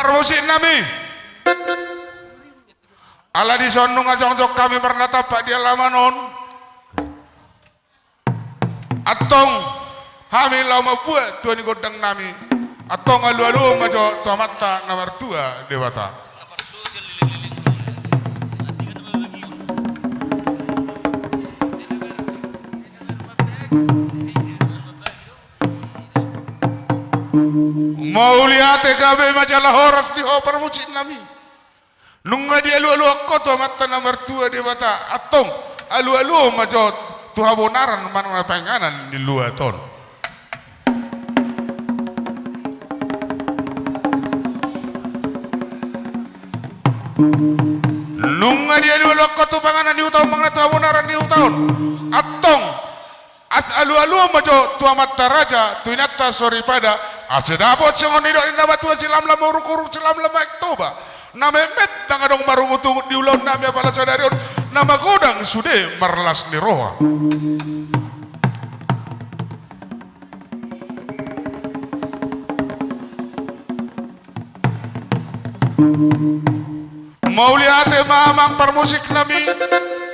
permusin nami ala di sonung ajong-jong kami bernatapak di alamanon atong kami lau mabuat tuan godang nami atong alu-alu majo tomata nomor 2 dewata mau lihat TKB majalah horas di ho permusin nami nunga di alu-alu aku tomata nomor 2 dewata atong alu-alu majo tuha bonaran mana penganan di luar ton nunga dia alu-alu aku penganan di utahun mana tuha bonaran di utahun atong as alu-alu majo tuha mata raja tuinata sori pada asedapot sengon hidup di nama tuha silam lama uruk-uruk silam lama ektoba nama met tangadong marumutu di ulang nama pala sadarion nama godang sude marlas ni roha mau lihat mamang permusik nami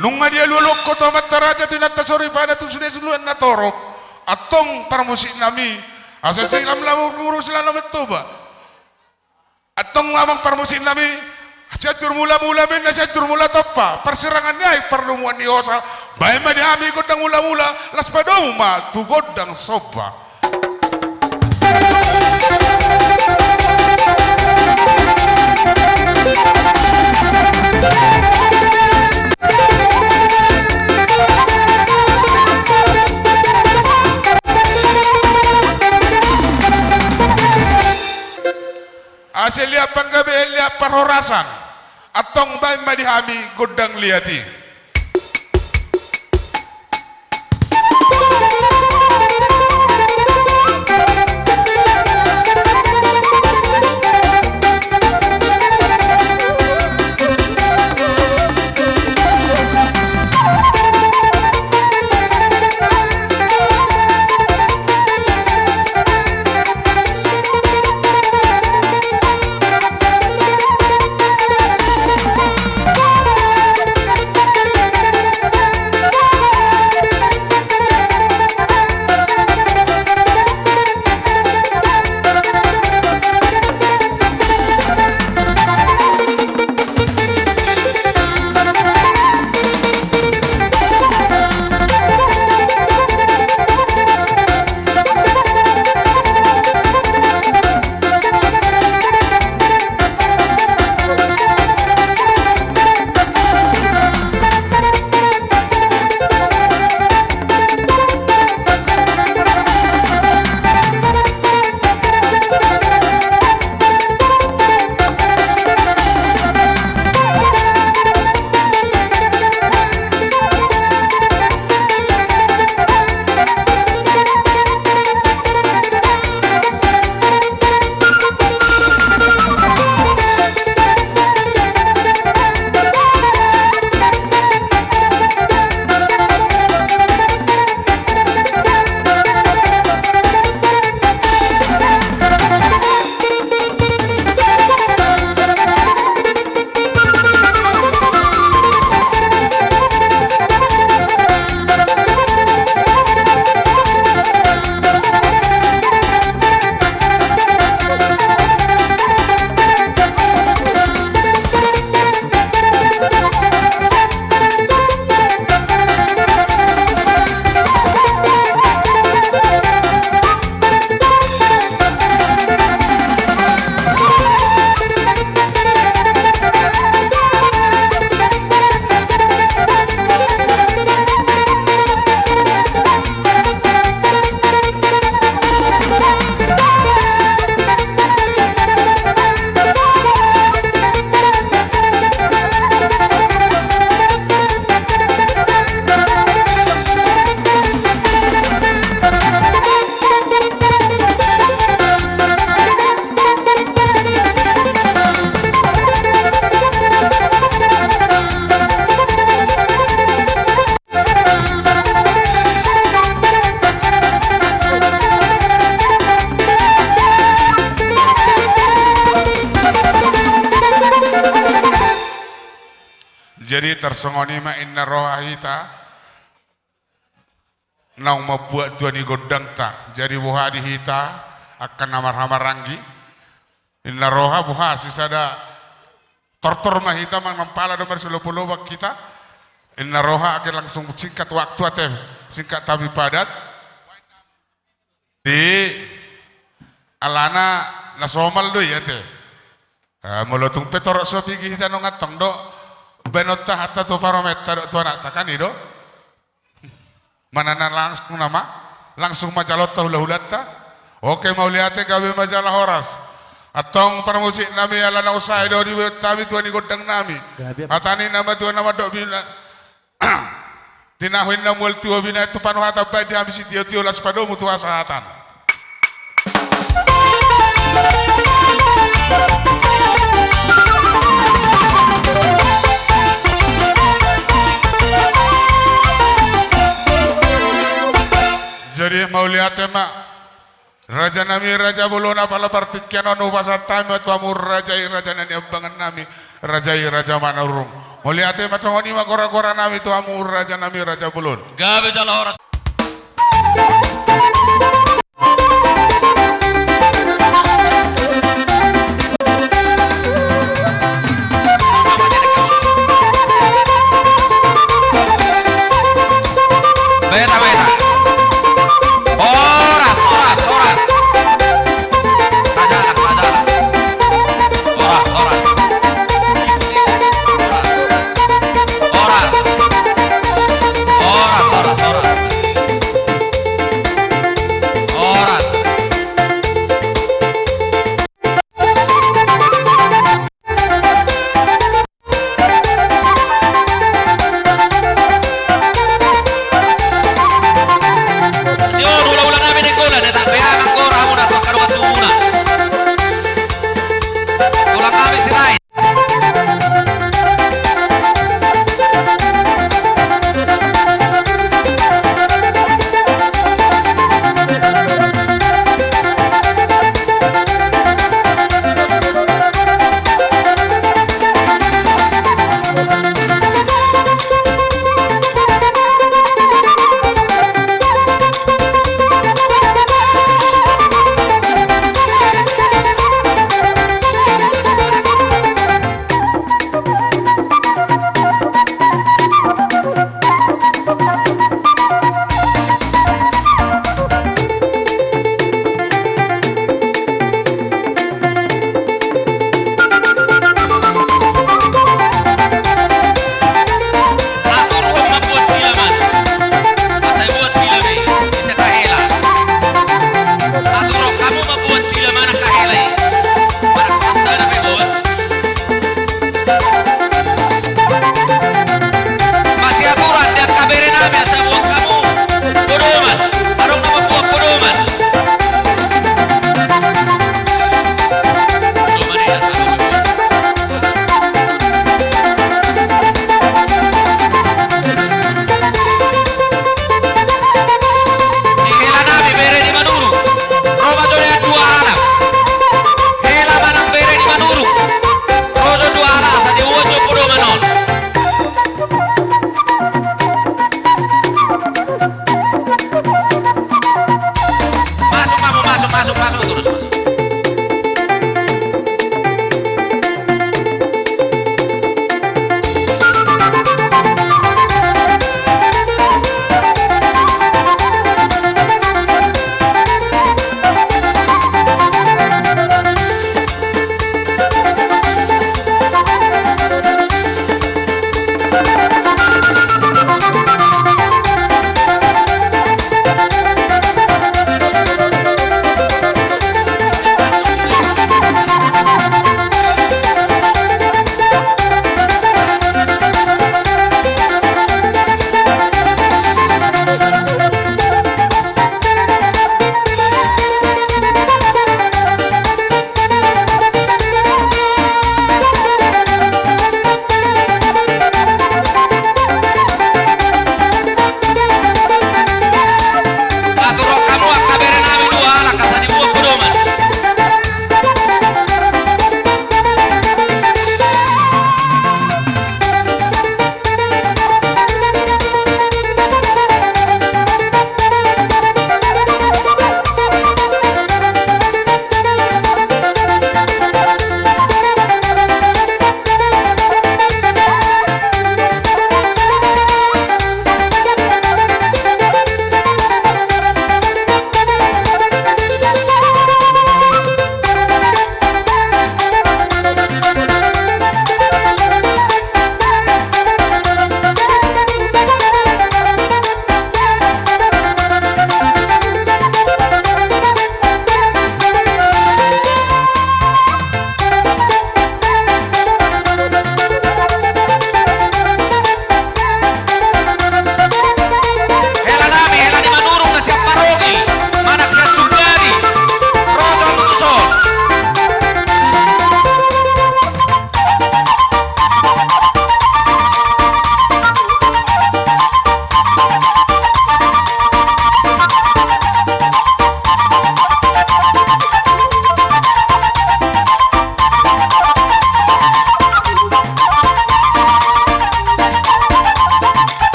nunga dia luluk kota mataraja tinata sori pada tu sude suluan na torok atong permusik nami asa silam lamu ngurus silam toba atong mamang permusik nami catur mula-mula benda catur mula topa perserangannya ay perlumuan ni osa bae ma di ami godang mula-mula las padong ma tu godang soba aselia panggabe elia perhorasan atong bae madihami godang liati Jadi tersongoni ma inna rohahita nau membuat tuani godang ta. Jadi buha dihita akan namar-hamarangi. Inna roha buha sisada tortor mahita mang mempala nomor 10 wak kita. Inna roha akan langsung singkat waktu ate singkat tapi padat. Di alana nasomal do ya te. Molotung petorok sopi kita no ngatong do benota hatta to parameter do tuan takkan do. Mana langsung nama langsung majalot hula-hulata. Oke mau lihat gawe majalah horas. Atong permusik nami alana usai do di tabi tuan di godang nami. Atani nama tuan nama dok bila. Tinahuin namul tuwa bina itu panu hata baik di ambisi tio-tio las pado mutu asahatan. Jadi mau lihat emak Raja nami Raja Bulona pala partikian onu pasatami atau amur Rajai Raja nani abangan nami Rajai Raja Manurung. Mau lihat emak congoni mak kora-kora nami tu amur Raja nami Raja Bulon. Gabe jala horas.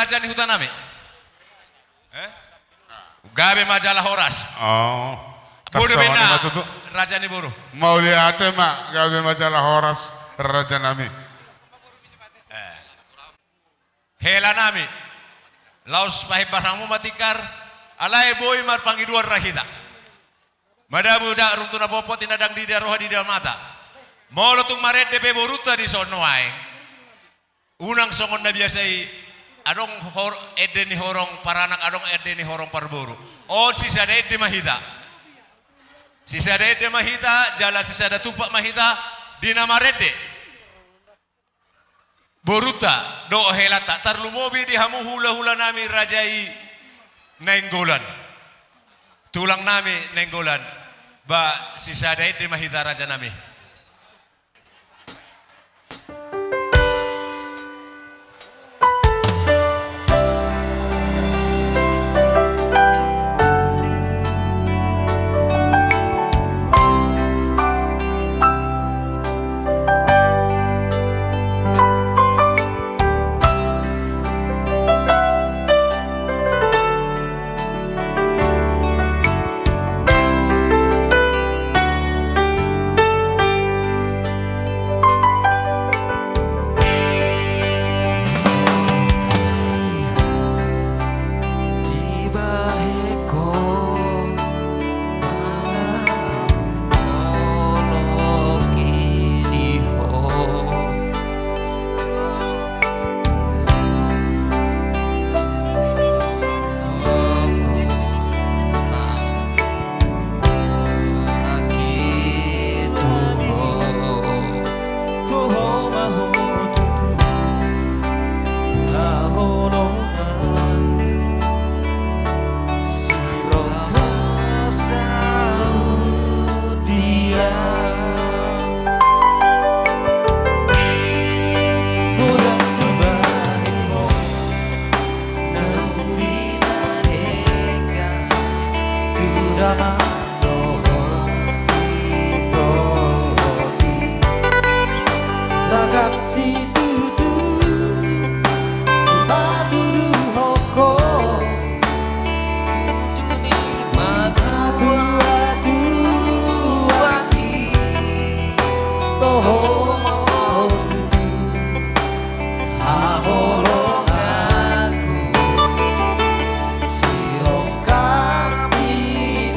raja ni hutan nami. Gabe majalah Horas. Oh. Bodoh Tarsawani bena matutu. raja ni buru. Mau lihat mak gawe majalah Horas raja nami. Hela nami. Laos pahi baramu matikar. Alai boy mar panggiduan rahita. Madabu dak runtuna popot inadang di roha di dalam mata. Molotung maret DP boruta di sono ae. Unang songon na biasai adong edeni horong paranak adong edeni horong parburu. Oh sisa ede mahita. Sisa ede mahita jala sisa da tupak mahita dina marede. Boruta do helata tarlu mobi di hamu hula-hula nami rajai nenggolan. Tulang nami nenggolan. Ba sisa ede mahita raja nami. Sirong kami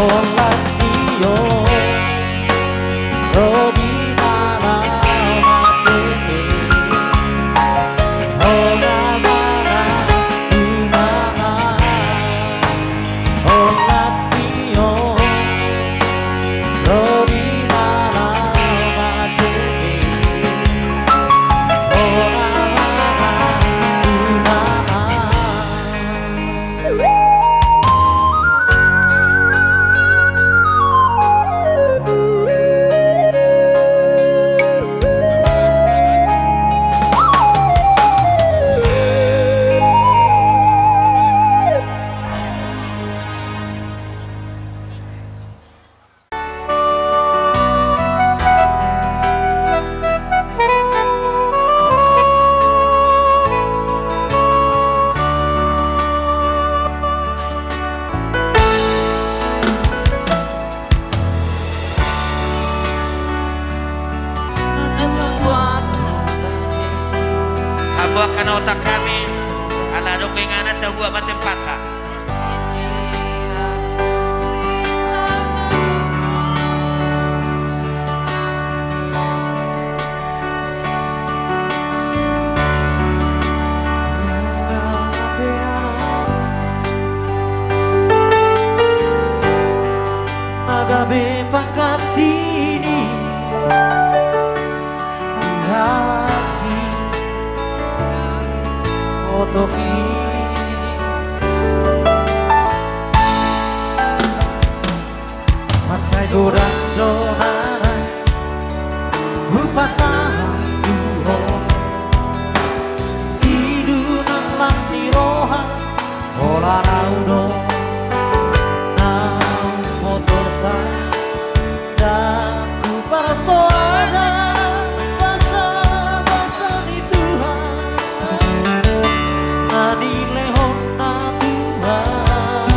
Olatio Robinara Matete Olamara Unana Olatio Robinara Matete Olamara Unana. Habuah kana otak kami ala dokengan atau buat matempata. Magabe pangkatini hati otoki masai godang zonara upasang duho idunang pasti roha ola raudo dan ku para soada basa-basa di Tuhan nani lehon na Tuhan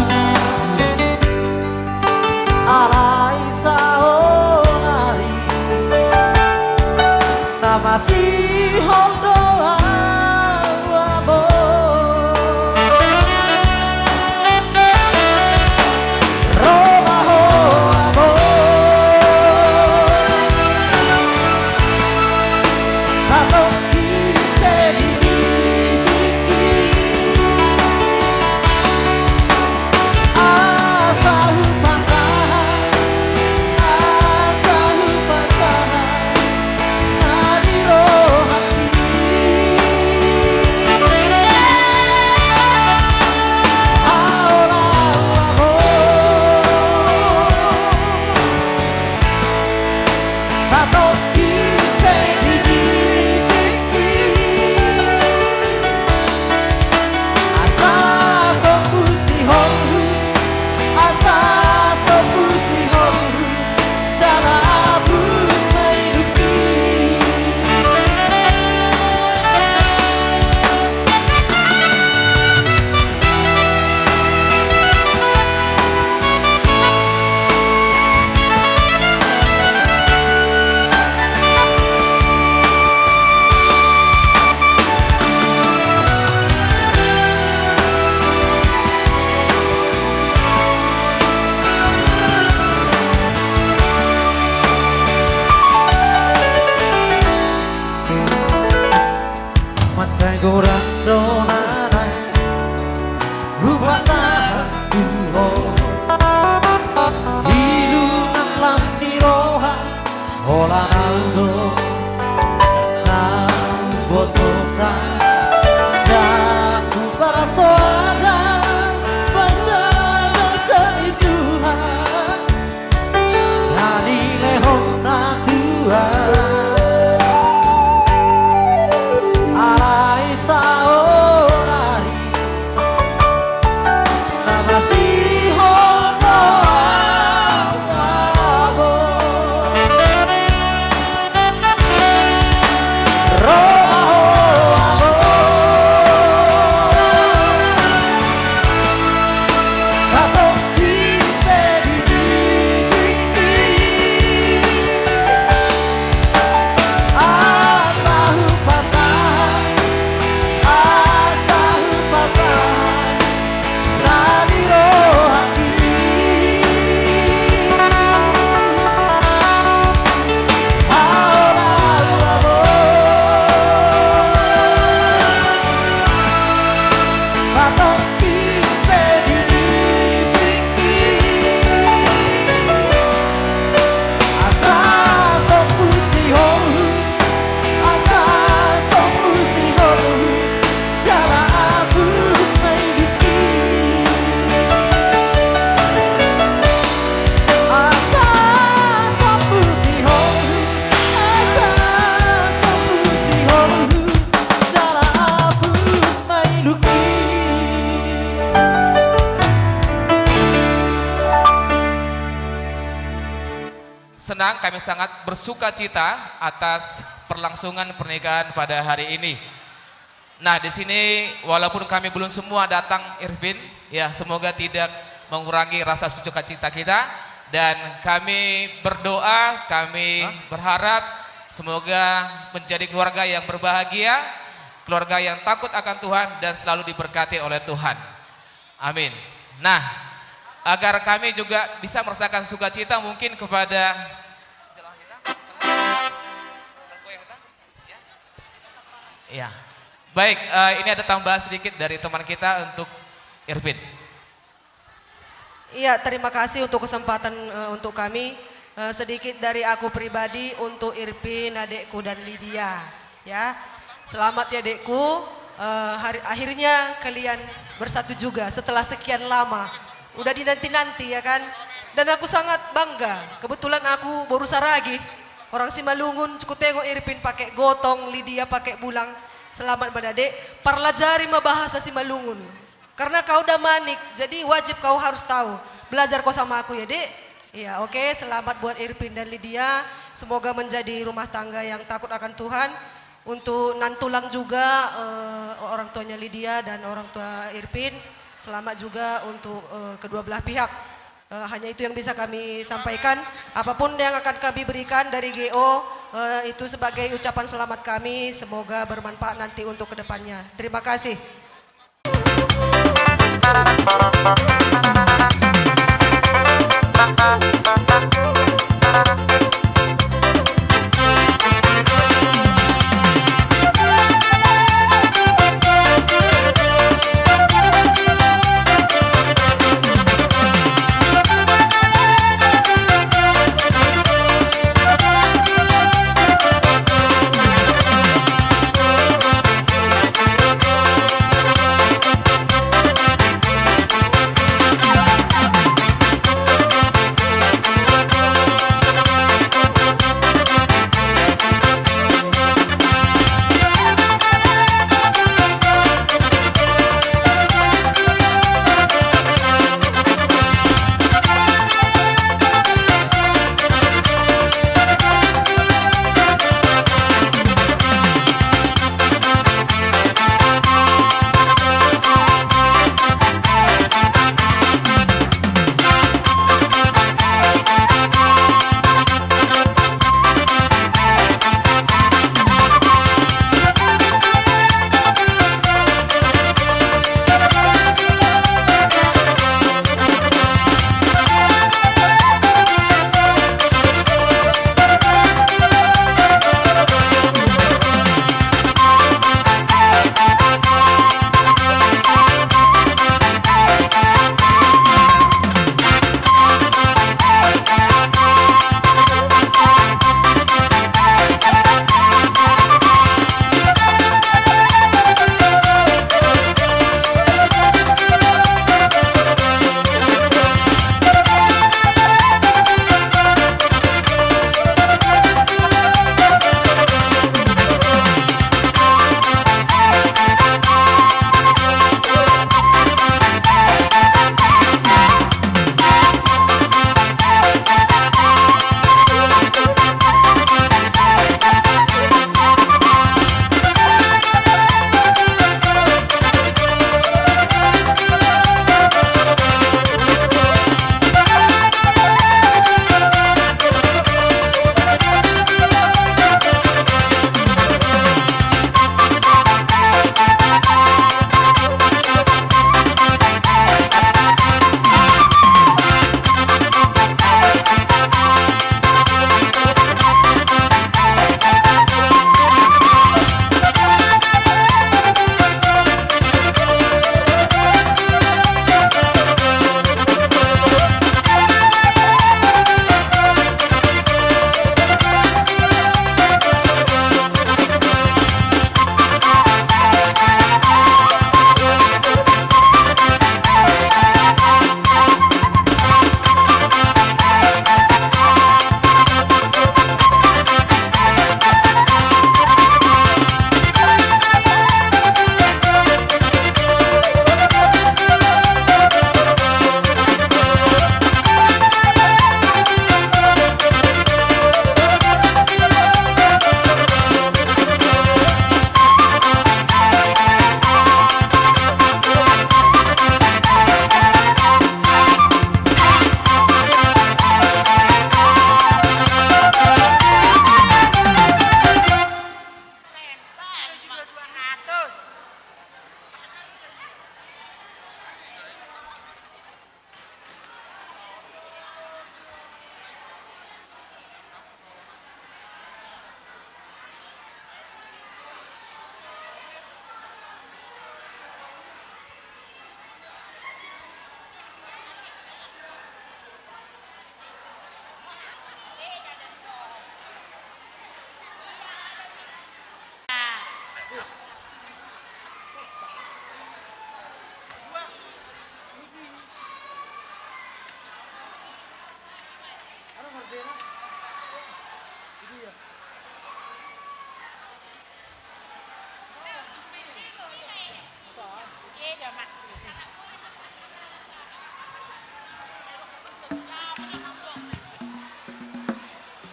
alai saonari nama si hondoa hati senang, kami sangat bersuka cita atas perlangsungan pernikahan pada hari ini. Nah, di sini walaupun kami belum semua datang, Irvin, ya semoga tidak mengurangi rasa sukacita kita, dan kami berdoa, kami berharap semoga menjadi keluarga yang berbahagia, keluarga yang takut akan Tuhan dan selalu diberkati oleh Tuhan. Amin. Nah, agar kami juga bisa merasakan sukacita, mungkin kepada ya. Baik, ini ada tambahan sedikit dari teman kita untuk Irvin. Iya, terima kasih untuk kesempatan untuk kami. Sedikit dari aku pribadi untuk Irvin, adekku dan Lydia. Ya, selamat ya adekku. Akhirnya kalian bersatu juga setelah sekian lama. Udah dinanti-nanti ya kan. Dan aku sangat bangga. Kebetulan aku baru saragi. Orang Simalungun, cukup tengok Irvin pakai gotong, Lydia pakai bulang. Selamat Badadek, perlajari bahasa Simalungun. Karena kau udah manik, jadi wajib kau harus tahu. Belajar kau sama aku ya dek. Iya, oke, selamat buat Irvin dan Lydia. Semoga menjadi rumah tangga yang takut akan Tuhan. Untuk nantulang juga orang tuanya Lydia dan orang tua Irvin. Selamat juga untuk kedua belah pihak. Hanya itu yang bisa kami sampaikan. Apapun yang akan kami berikan dari GO itu sebagai ucapan selamat kami. Semoga bermanfaat nanti untuk kedepannya. Terima kasih.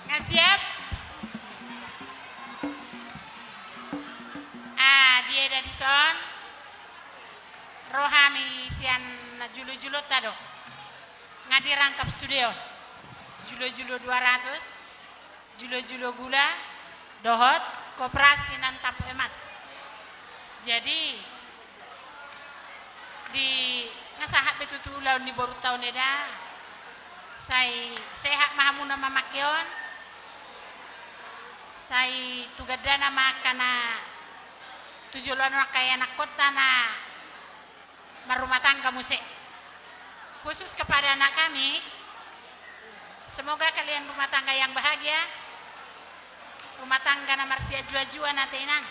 Nggak siap? Ah, dia ada di son. Rohami sian julu-julu tado. Ngadi rangkap studio. Julu-julu 200. Julu-julu gula. Dohot. Koperasi nantap emas. Jadi di ngasahat betutu laun di baru tahun eda. Saya sehat mahamuna mamakion. Saya tugadana makana tujuan kaya anak kota na merumah tangga musik. Khusus kepada anak kami, semoga kalian rumah tangga yang bahagia, rumah tangga na marsia jua-jua na tenang.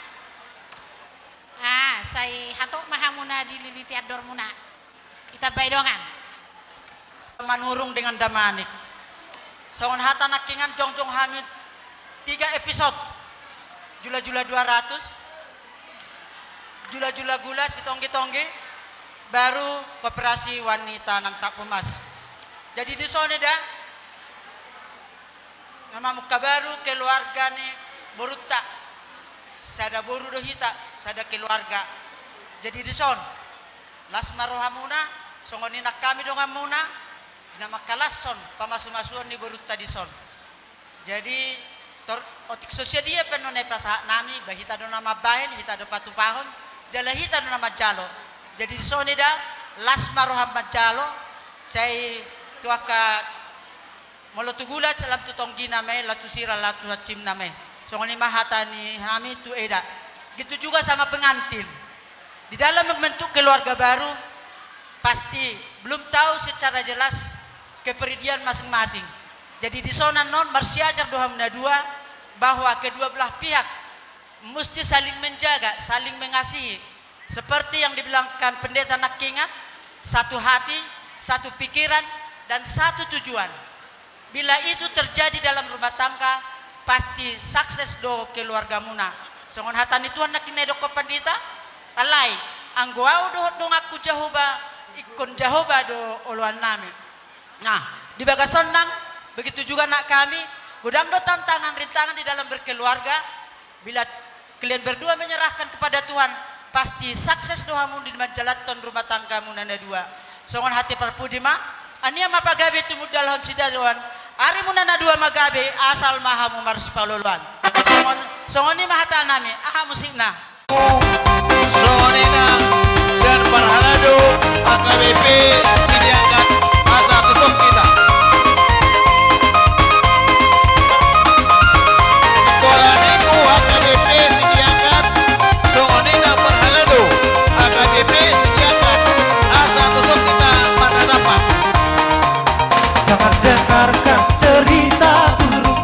Ah, saya hatok mahamuna dililiti ador muna. Kita baidongan. Manurung dengan damanik. Songon hata nakingan jongjong hamid 3 episode. Jula-jula 200. Jula-jula gula si tonggi-tonggi. Baru koperasi wanita nantap emas. Jadi di sana dah. Nama muka baru keluarga ni boruta. Sada boru dohita, sada keluarga. Jadi di son. Las marohamuna, songoni nak kami dong amuna. Nama kalason pamasu-masuan ni boruta di son. Jadi otik sosial dia penone pasahat nami bahita do nama bahen, hita do patu pahon, jala hita do nama jalo. Jadi di son ida las maroham jalo. Saya tuaka molotu gula dalam tu tonggi name, latu sira latu hacim name. Songoni mahata ni nami tu eda. Gitu juga sama pengantin. Di dalam membentuk keluarga baru pasti belum tahu secara jelas kepribadian masing-masing. Jadi di sana non marsiajar dua bahwa kedua belah pihak mesti saling menjaga, saling mengasihi. Seperti yang dibilangkan pendeta Nakingan, satu hati, satu pikiran, dan satu tujuan. Bila itu terjadi dalam rumah tangga, pasti sukses do keluarga muna. Songon hatani Tuhan nakine do pendeta, alai anggoau do dong aku jahoba, ikon jahoba do oluan nami. Nah, di bagasan nang begitu juga nak kami, godam do tantangan rintangan di dalam berkeluarga. Bila kalian berdua menyerahkan kepada Tuhan, pasti sukses doamu di manjalaton rumah tanggamu nana dua. Songon hati perpudima, ania mapagabe tumudal hon sidawan. Ari munana dua magabe asal mahamu mars paluluan. Songoni mahata nami, aha musikna. Sonina dan Parhalado AKBP sediakan asa tusuk kita. Sekolah minggu AKBP sediakan. Sonina Parhalado AKBP sediakan asa tusuk kita pada dapat. Jangan dengarkan cerita buruk,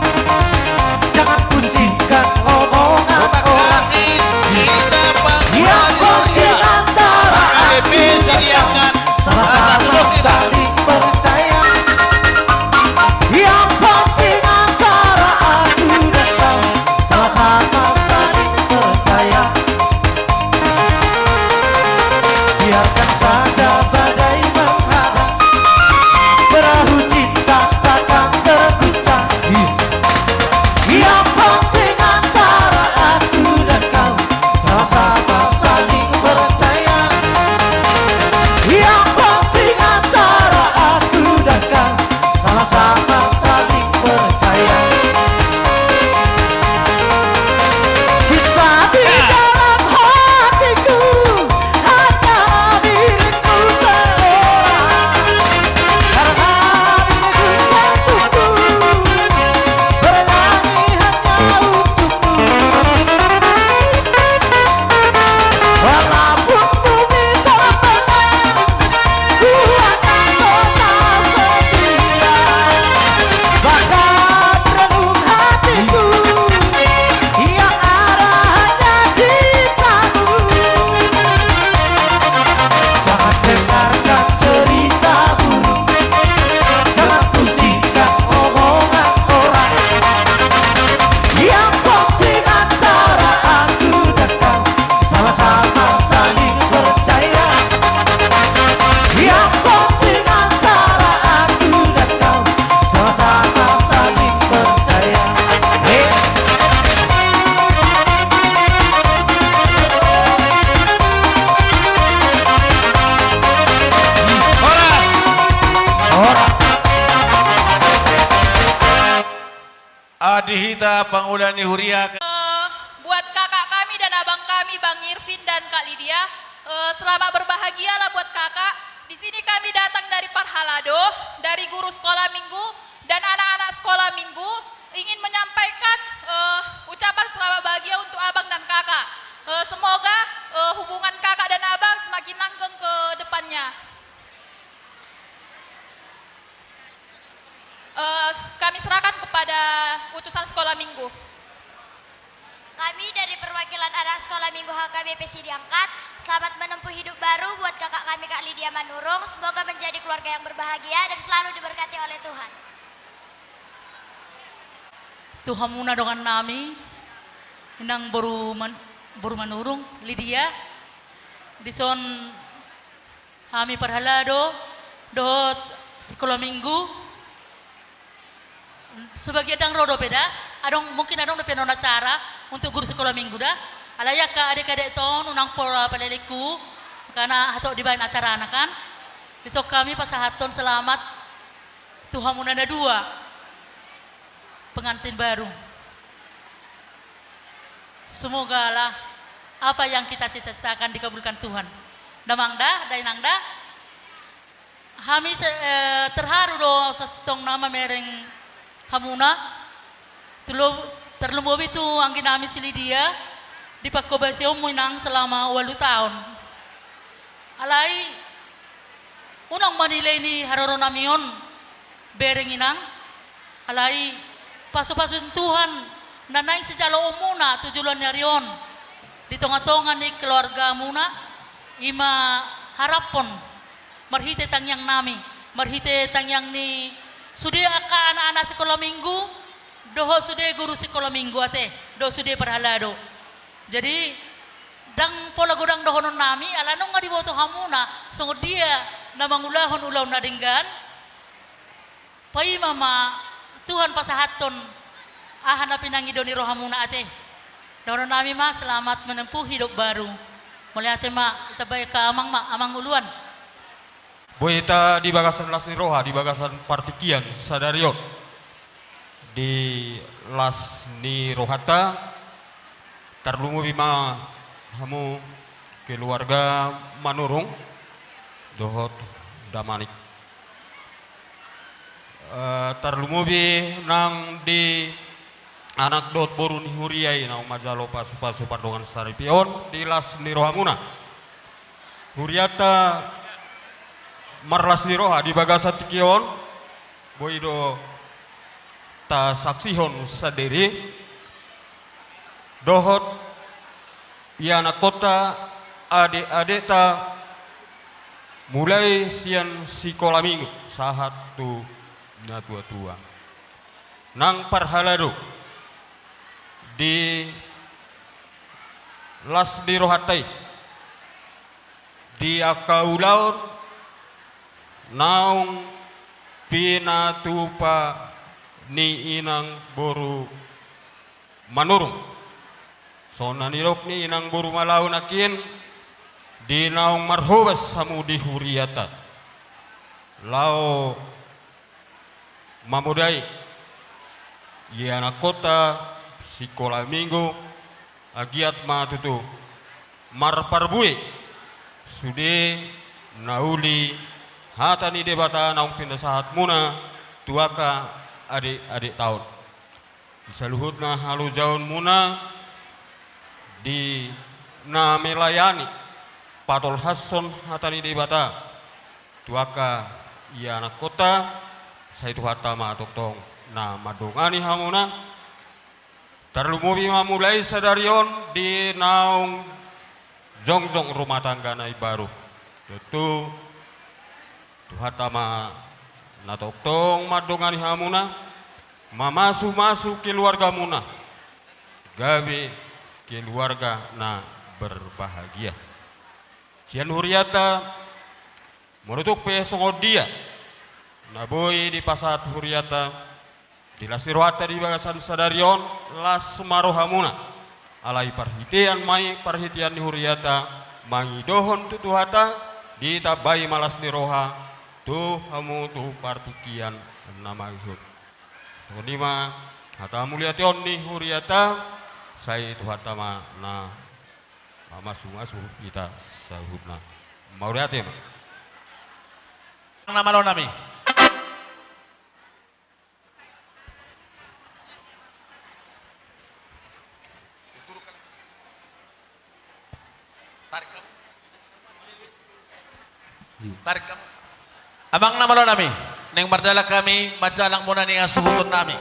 jangan pusingkan omongan Otak orang kasih kita yang panggilan di antara AKBP sediakan asa tusuk Orang Adihita pangulani huria. Buat kakak kami dan abang kami, Bang Irvin dan Kak Lydia, selamat berbahagialah buat kakak. Di sini kami datang dari Parhalado, dari guru sekolah minggu dan anak-anak sekolah minggu, ingin menyampaikan ucapan selamat bahagia untuk abang dan kakak. Semoga hubungan kakak dan abang semakin langgeng ke depannya. Kami serahkan kepada utusan sekolah minggu. Kami dari perwakilan anak sekolah minggu HKBP Sidiangkat, selamat menempuh hidup baru buat kakak kami Kak Lydia Manurung. Semoga menjadi keluarga yang berbahagia dan selalu diberkati oleh Tuhan. Tuhan muna dengan nami, inang boru manurung, Lydia, dison kami Parhalado, dot sekolah minggu. Sebagai adang rodo beda, mungkin adong depan acara untuk guru sekolah minggu dah. Alaya ka adik-adik ton unang pora paleliku karena hatok dibain acara anak kan. Besok kami pasahaton selamat Tuhan munada dua pengantin baru. Semoga lah apa yang kita cita-citakan dikabulkan Tuhan. Damangda, dainangda. Kami terharu do setong nama mereng Hamuna, terlumbu itu angin kami si Lydia di Pakobasio Muinang selama 8 tahun. Alai unang manilay ni Haroro namion berenginang. Alai pasu-pasun Tuhan nanay sejalo umuna tujulan nyarion di tonga-tonga ni keluarga muna ima harapon marhite tangyang nami marhite tangyang ni sudah ka anak-anak sekolah minggu, doho sudah guru sekolah minggu ate, doho sudah Parhalado. Jadi dang pola godang dohonon nami, alanong nga diboto hamuna, sungguh dia na mangulahon ulaw na dinggan. Pai mama Tuhan pasahaton ahanapin ang idoni rohamuna ate. Dohonon nami ma selamat menempuh hidup baru. Mulai ate ma itabay ka amang uluan. Boita di bagasan Las Niroha, di bagasan Partikian Sadarion, di Las Nirohata, terlumu bima hamu keluarga Manurung, dohot damanik. Terlumu bi nang di anak dot boru ni huriai nang majalo pasu-pasu pardongan saripion di Las Niroha muna. Huriata Marlas Niroha di bagasan Tikion, boido ta saksihon sadiri, dohot yana kota adik-adik ta mulai sian sekolah minggu sahat tu na tua-tua. Nang Parhalado di Las Nirohatai di akaulaun naung pinatupa ni inang boru Manurung. So nanirok ni inang boru malaw nakin di naung marhubas samu di huriata. Lao mamudai yana kota sekolah minggu agiat matutu marparbui sude nauli hata ni debata naung pindah sahat muna tuaka adik-adik tahun. Disaluhut na halu jaun muna di na melayani Patol Hasson hata ni debata tuaka ia anak kota saya itu hata ma toktong na madongani hamuna terlumubi mulai sadarion di naung jongjong rumah tangga nai baru itu tuhatama natoktong madongani hamuna mamasu keluarga muna gawe keluarga na berbahagia. Sian huriata menutuk pesongo dia naboy di pasat huriata di Las Nirohata di bagasan Sadarion Las Marohamuna alai parhitian mai parhitian di huriata mangidohon tutuhata di tabai Malas Niroha tu hamu tu partikian nama ihut so nima hata mulia tion ni huriata saya itu hatama na masu kita sahutna mau lihat ya nama lo nami tarik kamu abang nama lo nami neng mardala kami majalang muna ning asubutun nami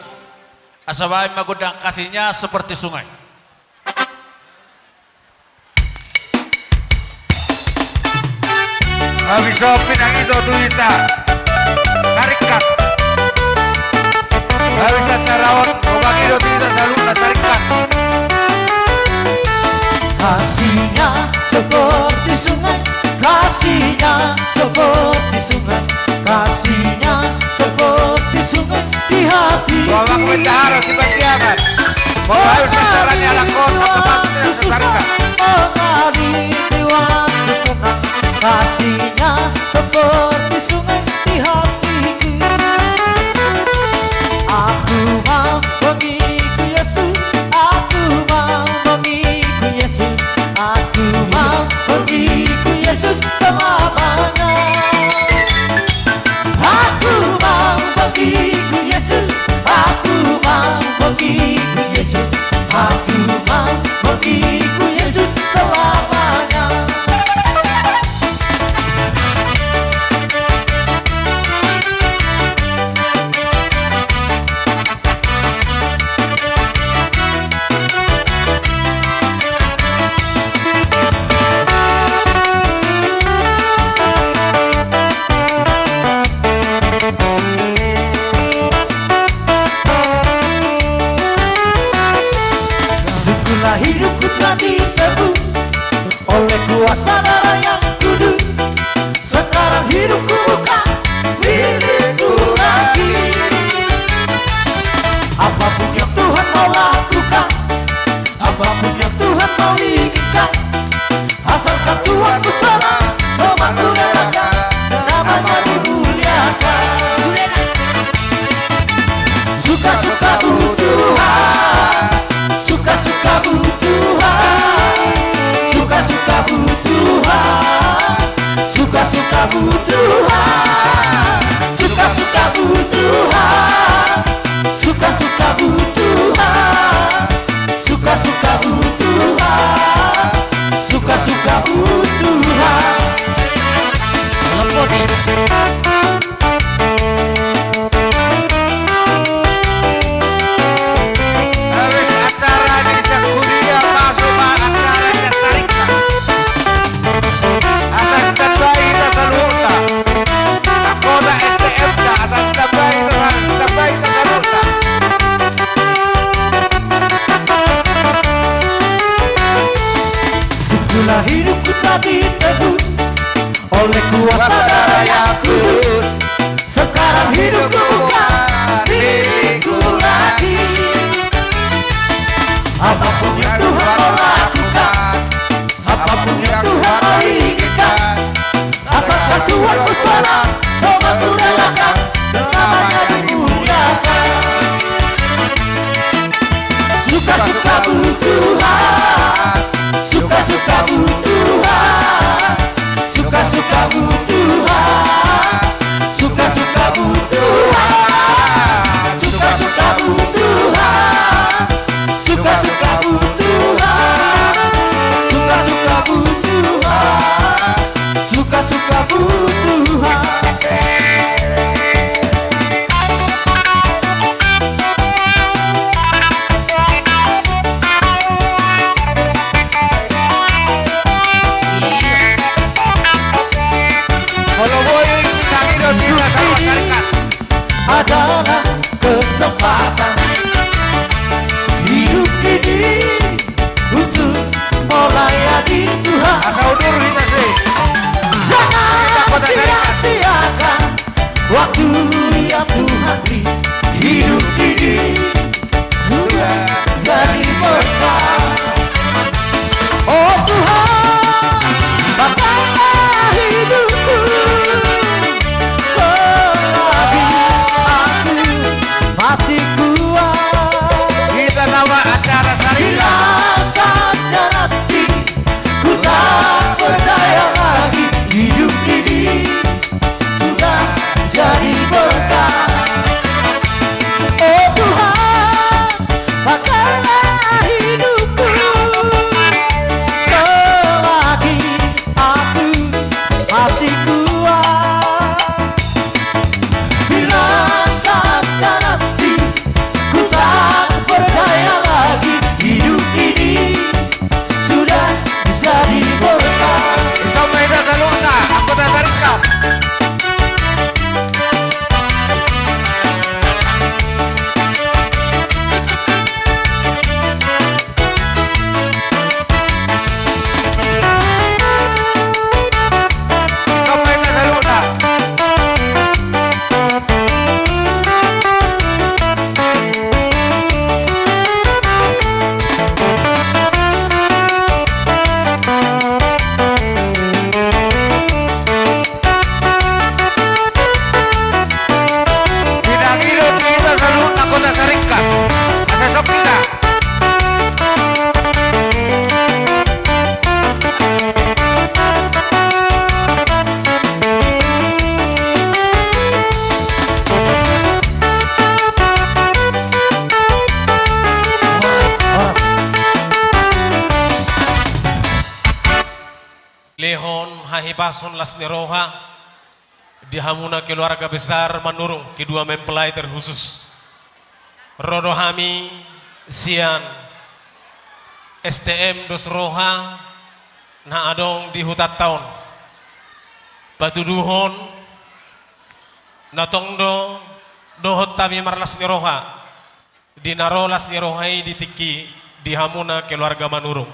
asawai magudang kasihnya seperti sungai. Habis sopin ang ito tuwita tarikat habis acarawat kubang ito tuwita salud na tarikat Kasihnya seperti sungai, kasihnya seperti sungai, kasihnya seperti sungai di hati. Bawang bendahara si Batiaman Bahwa sasarannya lakon atau maksudnya sesarikan Mengalir di waktu senang, kasihnya seperti sungai di hatiku. Aku mau mengikut Yesus, aku mau mengikut Yesus, aku mau mengikut Yesus selamanya. Aku mau mengikut Yesus, aku mau mengikut Yesus, aku mau mengikut Yesus selamanya. Sungguhlah hidupku telah ditebus oleh kuasa darah yang kudus. Sekarang hidupku bukan milikku lagi. Apapun yang Tuhan mau lakukan, apapun yang Tuhan mau inginkan, asalkan Tuhan bersama, semua ku relakan, namanya dimuliakan. Suka-suka Tuhan, suka-suka Tuhan, suka-suka Tuhan, suka-suka Tuhan, suka-suka Tuhan, suka-suka Tuhan, suka-suka Tuhan, suka-suka Tuhan. Habis acara di Sakuria masuk acara ke tarikat asal standby kita salurta Nakoda STM ka asal standby kita salurta Sungguhlah hidupku telah ditebus oleh kuasa darah yang kudus. Sekarang hidupku bukan milikku lagi. Apapun yang Tuhan mau lakukan, apapun yang Tuhan mau inginkan, asalkan Tuhan bersama, semua ku relakan, namanya dimuliakan. Suka-suka Tuhan, suka-suka Tuhan, suka-suka Tuhan, suka-suka Tuhan, suka-suka Tuhan, suka-suka Tuhan, suka-suka Tuhan, suka-suka Tuhan. kalau boy bintang itu tidak sama tarikat Adalah kesempatan hidup ini untuk melayani Tuhan. asal udur kita sih Jangan sia-siakan waktu yang Tuhan beri. Hidup ini sudah jadi berkah. Oh Tuhan, pakailah hidupku hahipason las niroha dihamuna keluarga besar Manurung kedua mempelai terkhusus Rodohami sian STM dos roha na adong di hutat tahun patuduhon natongdo dohot tami marlas niroha dinarolas nirohai ditiki dihamuna keluarga Manurung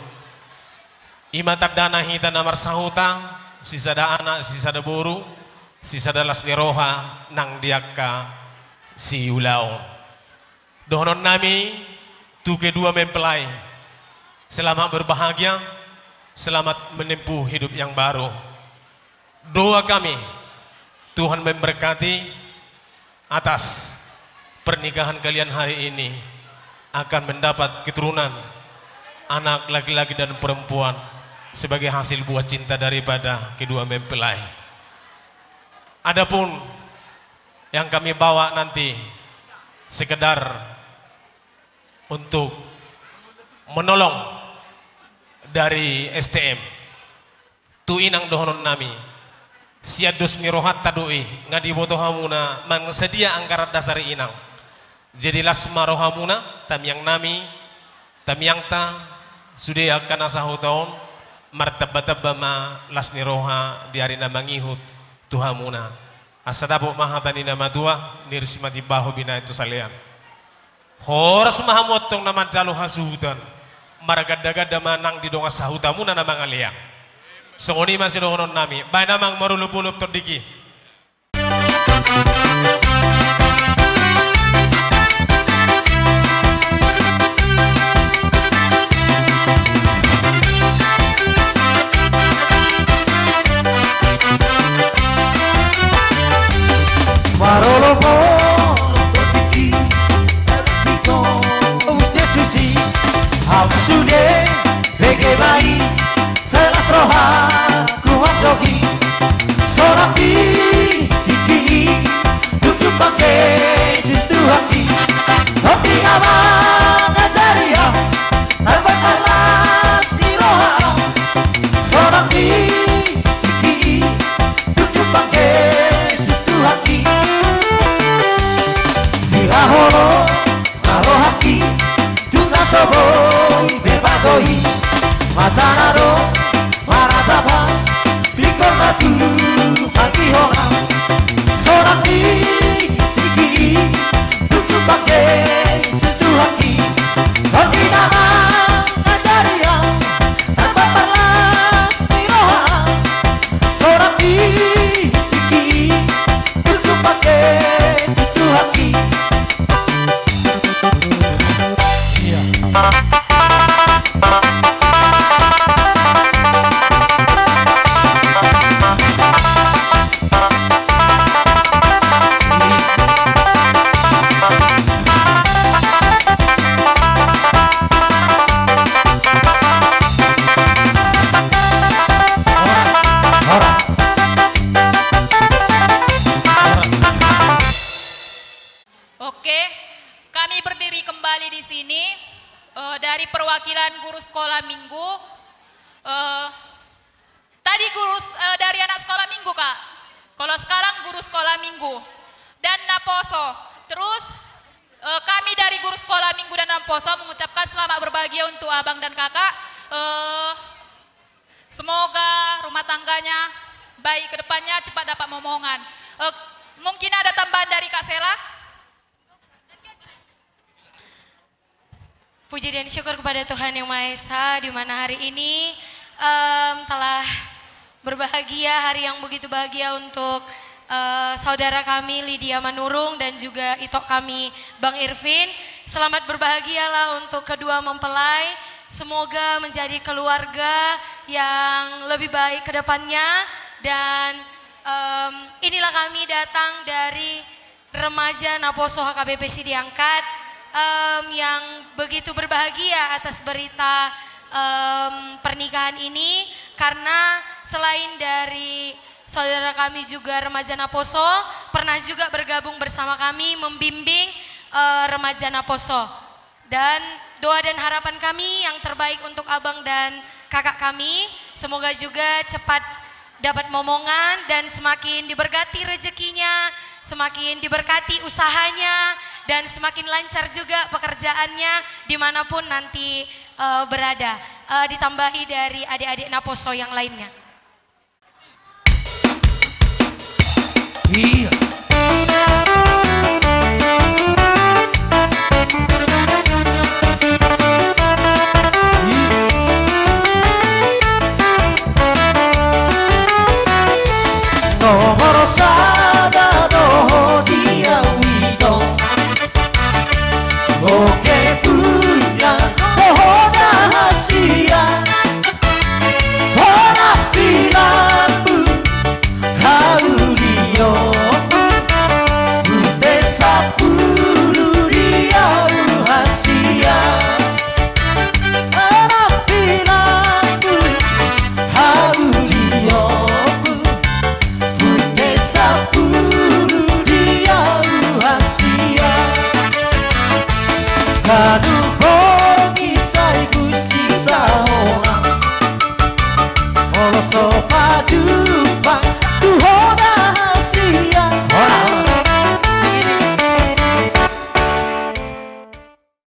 imatag dana hita namar sahuta sisada anak sisada buru sisada las niroha nang diakka si ulaon dohonon nami tu kedua mempelai selamat berbahagia selamat menempuh hidup yang baru doa kami Tuhan memberkati atas pernikahan kalian hari ini akan mendapat keturunan anak laki-laki dan perempuan sebagai hasil buah cinta daripada kedua mempelai. Adapun yang kami bawa nanti sekedar untuk menolong dari STM tu inang dohonon nami siados nirohat tadoi ngadi boto hamuna mangsedia angkarat dasari inang jadi lasma rohamuna tamyang nami tamyang ta sudah akan asahu tahun martabatabama las niroha di hari namangihut tuhamuna asadapo mahatani nama tua nirsimati bahu bina itu salian horas mahamotong nama jalo hasuhutan maragada-gada manang di donga sahutamu na namang aliang songoni masih dohonon nami bay namang marulup-ulup terdiki Marolopo terdiki Biko Uce susi Hamsude Bege bayi Selas roha Kuhat rogi Sorati Tiki Tutup pakai Situ hati Hati abang Azaria Harbat alas Di roha Sorati Tiki Tutup pakai Situ hati Ahoro, alo haki, tuna soboi, bebagoi, matanaro, maratapa, pikor batu, haki hora, soraki, tiki, tutu pakai, tutu haki, haki nama, ajaria, apa palas, miroha, soraki, tiki, tutu pakai, tutu haki. Oke, kami berdiri kembali di sini dari perwakilan guru sekolah minggu. Tadi guru dari anak sekolah minggu kak, kalau sekarang guru sekolah minggu dan Naposo. Terus kami dari guru sekolah minggu dan Naposo mengucapkan selamat berbahagia untuk abang dan kakak. Semoga rumah tangganya baik ke depannya, cepat dapat momongan. Mungkin ada tambahan dari Kak Sela? Puji dan syukur kepada Tuhan Yang Maha Esa di mana hari ini telah berbahagia, hari yang begitu bahagia untuk saudara kami Lydia Manurung dan juga itok kami Bang Irvin. Selamat berbahagialah untuk kedua mempelai. Semoga menjadi keluarga yang lebih baik ke depannya dan inilah kami datang dari remaja Naposo HKBP Sidiangkat yang begitu berbahagia atas berita pernikahan ini, karena selain dari saudara kami juga remaja Naposo pernah juga bergabung bersama kami membimbing remaja Naposo, dan doa dan harapan kami yang terbaik untuk abang dan kakak kami, semoga juga cepat dapat momongan dan semakin diberkati rezekinya, semakin diberkati usahanya, dan semakin lancar juga pekerjaannya dimanapun nanti berada. Ditambahi dari adik-adik Naposo yang lainnya.